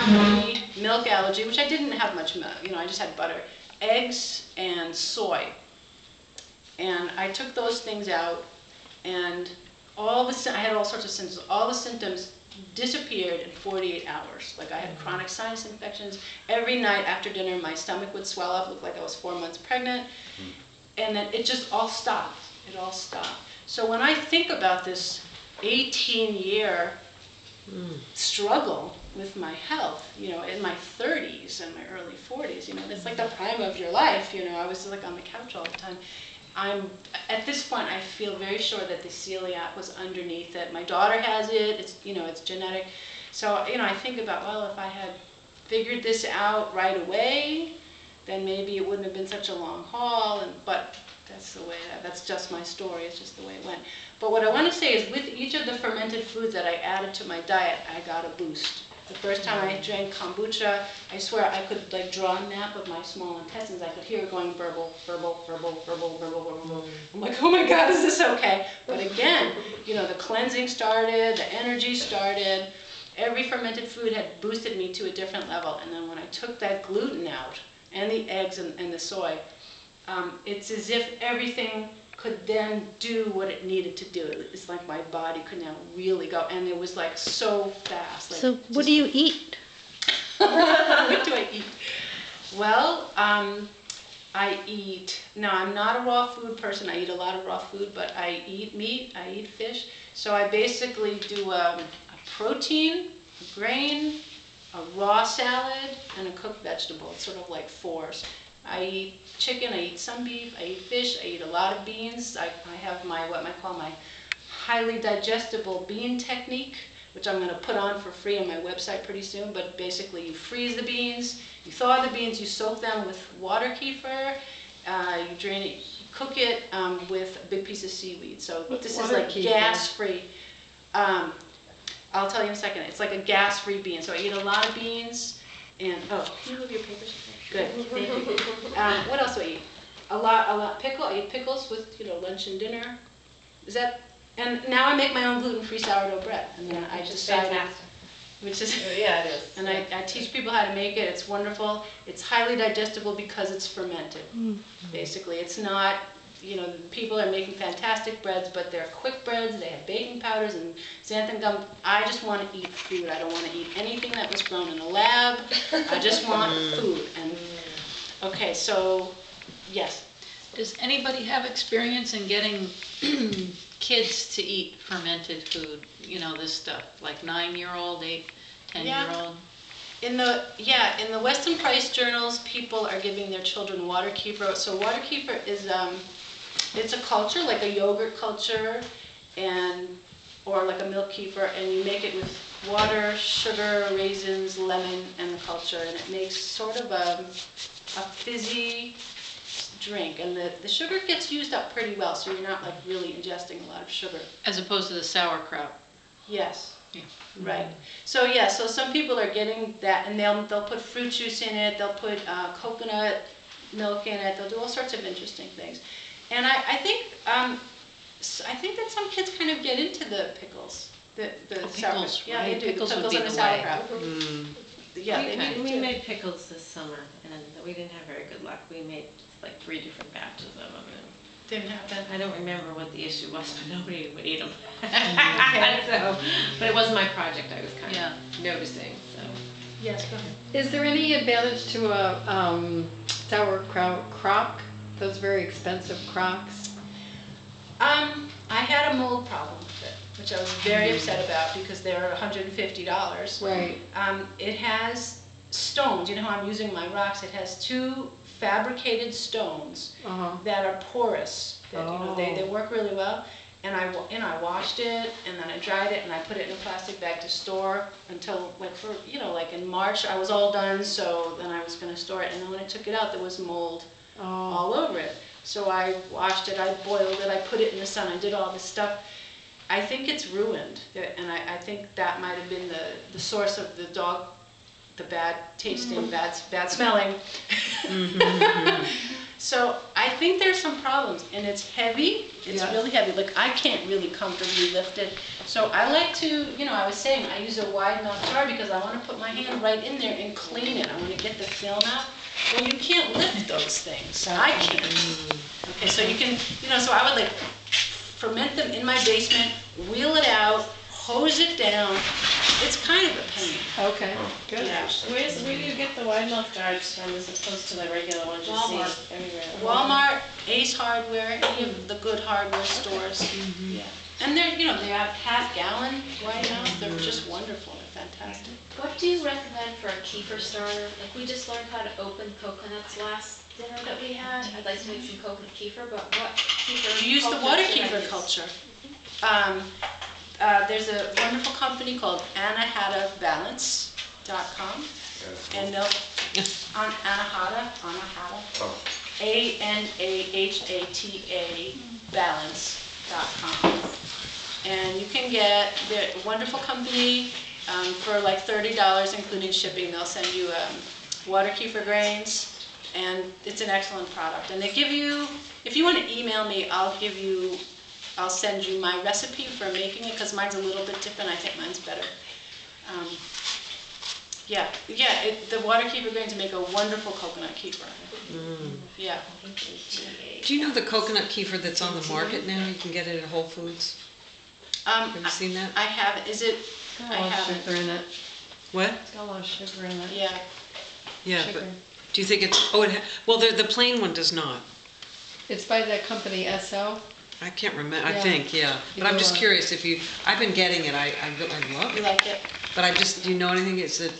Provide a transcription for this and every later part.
gluten-free, milk allergy, which I didn't have much milk, you know, I just had butter, eggs and soy. And I took those things out, and I had all sorts of symptoms. All the symptoms disappeared in 48 hours. Like I had chronic sinus infections. Every night after dinner, my stomach would swell up, look like I was 4 months pregnant. And then it just all stopped. It all stopped. So when I think about this 18-year struggle with my health, you know, in my 30s and my early 40s, you know, it's like the prime of your life, you know, I was like on the couch all the time. At this point, I feel very sure that the celiac was underneath it. My daughter has it, it's, you know, it's genetic. So, you know, I think about, well, if I had figured this out right away, then maybe it wouldn't have been such a long haul, but that's the way, that's just my story, it's just the way it went. But what I want to say is with each of the fermented foods that I added to my diet, I got a boost. The first time I drank kombucha, I swear I could like draw a map of my small intestines. I could hear it going burble, burble, burble, burble, burble, burble. I'm like, oh my God, is this okay? But again, you know, the cleansing started, the energy started. Every fermented food had boosted me to a different level. And then when I took that gluten out, and the eggs and the soy, it's as if everything could then do what it needed to do. It's like my body could now really go, and it was like so fast. Like, so what do you eat? What do I eat? Well, I eat, no, I'm not a raw food person. I eat a lot of raw food, but I eat meat, I eat fish. So I basically do a protein, a grain, a raw salad, and a cooked vegetable. It's sort of like fours. I eat chicken, I eat some beef, I eat fish, I eat a lot of beans. I have my, what I call my highly digestible bean technique, which I'm going to put on for free on my website pretty soon. But basically you freeze the beans, you thaw the beans, you soak them with water kefir, you drain it, you cook it with a big piece of seaweed. So this is like gas-free. I'll tell you in a second. It's like a gas-free bean. So I eat a lot of beans. And, oh, can you move your papers? Good, thank you. What else do I eat? A lot, pickle. I eat pickles with, you know, lunch and dinner. Is that, and now I make my own gluten-free sourdough bread. And then I decided, which is, yeah, it is. and I teach people how to make it. It's wonderful. It's highly digestible because it's fermented. Basically, it's not, you know, people are making fantastic breads, but they're quick breads. They have baking powders and xanthan gum. I just want to eat food. I don't want to eat anything that was grown in a lab. I just want food. And okay, so yes. Does anybody have experience in getting kids to eat fermented food? You know, this stuff, like 9-year-old, 8, 10-year-old? In the Weston Price journals, people are giving their children water kefir. So water kefir is it's a culture, like a yogurt culture, or like a milk kefir, and you make it with water, sugar, raisins, lemon, and the culture, and it makes sort of a fizzy drink. And the sugar gets used up pretty well, so you're not like really ingesting a lot of sugar. As opposed to the sauerkraut. Yes. Yeah. Right. So yeah, so some people are getting that, and they'll put fruit juice in it, they'll put coconut milk in it, they'll do all sorts of interesting things. And I think that some kids kind of get into the pickles. The pickles, yeah, right? they do. Pickles the would pickles be and the the way. sauerkraut. Yeah, we made pickles this summer, and we didn't have very good luck. We made like 3 different batches of them. And didn't happen. I don't remember what the issue was, but nobody would eat them. So, but it wasn't my project. I was kind of noticing. So Yes, go ahead. Is there any advantage to a sauerkraut crock? Those very expensive crocks? I had a mold problem with it, which I was very upset about because they're $150. Right. It has stones. You know how I'm using my rocks? It has 2 fabricated stones that are porous. That, you know, they work really well. And I washed it, and then I dried it, and I put it in a plastic bag to store until, like in March, I was all done, so then I was going to store it. And then when I took it out, there was mold all over it. So I washed it, I boiled it, I put it in the sun, I did all this stuff. I think it's ruined, and I think that might have been the source of the bad tasting, bad smelling. So I think there's some problems, and it's heavy. It's Yeah. really heavy. Like I can't really comfortably lift it. So I like to, I was saying I use a wide mouth jar because I want to put my hand right in there and clean it. I want to get the film out. Well, you can't lift those things. I can't. Okay, so you can, so I would like ferment them in my basement, wheel it out, hose it down. It's kind of a pain. Okay, good. Yeah. Where do you get the wide mouth jars from as opposed to the regular ones you Walmart. see everywhere? Walmart, Ace Hardware, any of the good hardware stores. Yeah. And they're, they have half-gallon wide mouth. They're just wonderful. They're fantastic. What do you recommend for a kefir starter? Like we just learned how to open coconuts last dinner that we had. I'd like to make some coconut kefir, but what kefir? You use the coconuts water should I kefir use? culture. There's a wonderful company called anahatabalance.com, and they'll on Anahata, ANAHATA balance.com, and you can get the wonderful company for like $30, including shipping. They'll send you water kefir grains, and it's an excellent product. And they give you, if you want to email me, I'll send you my recipe for making it, because mine's a little bit different. I think mine's better. The water kefir grains make a wonderful coconut kefir. Yeah. Do you know the coconut kefir that's on the market now? You can get it at Whole Foods. Have you seen that? I haven't. Is it? It's got I a lot of haven't. sugar in it. What? It's got a lot of sugar in it. Yeah. Yeah, Sugar. but do you think it's? Well, the plain one does not. It's by that company SL. I can't remember. I Yeah. think, yeah. But I'm just curious if you. I've been getting it. I love You it. like it? But do you know anything? Is it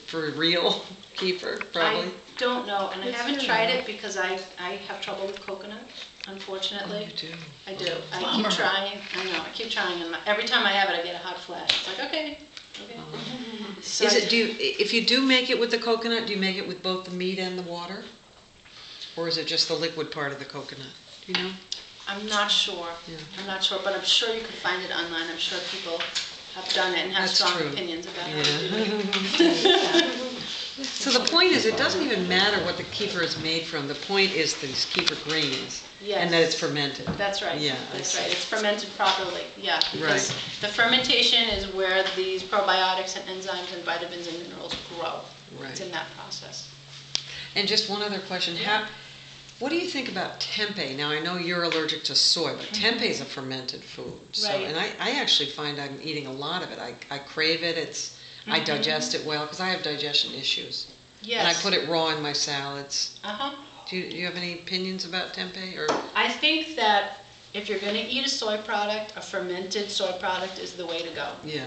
for real kefir? Probably. I don't know, and I It's haven't really tried not. it because I have trouble with coconut, unfortunately. You do. I do. I keep trying. I know. I keep trying, and every time I have it, I get a hot flash. It's like, okay. So If you do make it with the coconut, do you make it with both the meat and the water? Or is it just the liquid part of the coconut? Do you know? I'm not sure. Yeah. I'm not sure, but I'm sure you can find it online. I'm sure people have done it and have That's strong true. opinions about how Yeah. to do it. So the point is, it doesn't even matter what the kefir is made from. The point is these kefir grains, and that it's fermented. That's right. Yeah, That's I right. see. It's fermented properly. Yeah. Because Right. the fermentation is where these probiotics and enzymes and vitamins and minerals grow. Right. It's in that process. And just one other question: what do you think about tempeh? Now I know you're allergic to soy, but tempeh is a fermented food. So, Right. and I actually find I'm eating a lot of it. I crave it. I digest it well because I have digestion issues. Yes. And I put it raw in my salads. Uh-huh. Do you have any opinions about tempeh? Or I think that if you're going to eat a soy product, a fermented soy product is the way to go. yeah,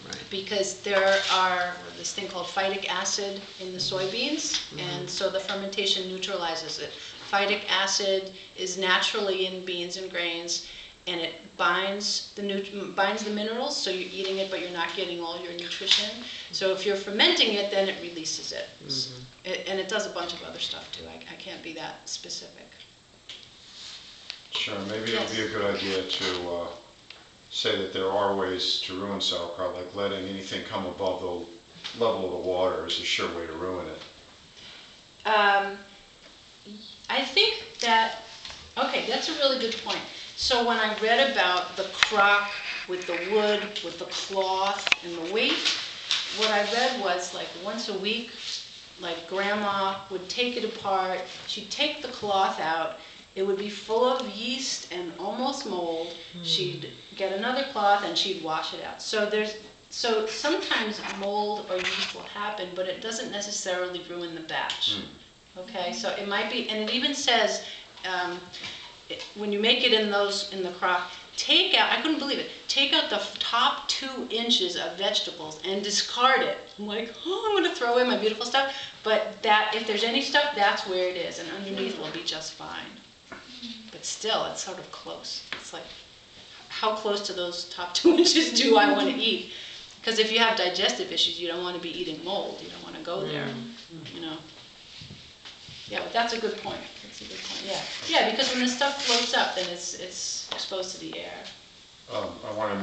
right. Because there are this thing called phytic acid in the soybeans, and so the fermentation neutralizes it. Phytic acid is naturally in beans and grains, and it binds the minerals, so you're eating it, but you're not getting all your nutrition. So if you're fermenting it, then it releases it. And it does a bunch of other stuff too. I can't be that specific. Sure, maybe it would be a good idea to say that there are ways to ruin sauerkraut, like letting anything come above the level of the water is a sure way to ruin it. I think that, okay, that's a really good point. So when I read about the crock with the wood, with the cloth and the weight, what I read was like once a week, like grandma would take it apart, she'd take the cloth out, it would be full of yeast and almost mold. She'd get another cloth and she'd wash it out. So sometimes mold or yeast will happen, but it doesn't necessarily ruin the batch. Okay, so it might be, and it even says, when you make it in the crock, take out, I couldn't believe it, take out the top 2 inches of vegetables and discard it. I'm like, oh, I'm going to throw away my beautiful stuff. But that, if there's any stuff, that's where it is, and underneath will be just fine. But still, it's sort of close. It's like, how close to those top 2 inches do I want to eat? Because if you have digestive issues, you don't want to be eating mold. You don't want to go there, you know. Yeah, but that's a good point. That's a good point. Yeah, because when the stuff floats up, then it's exposed to the air. I want to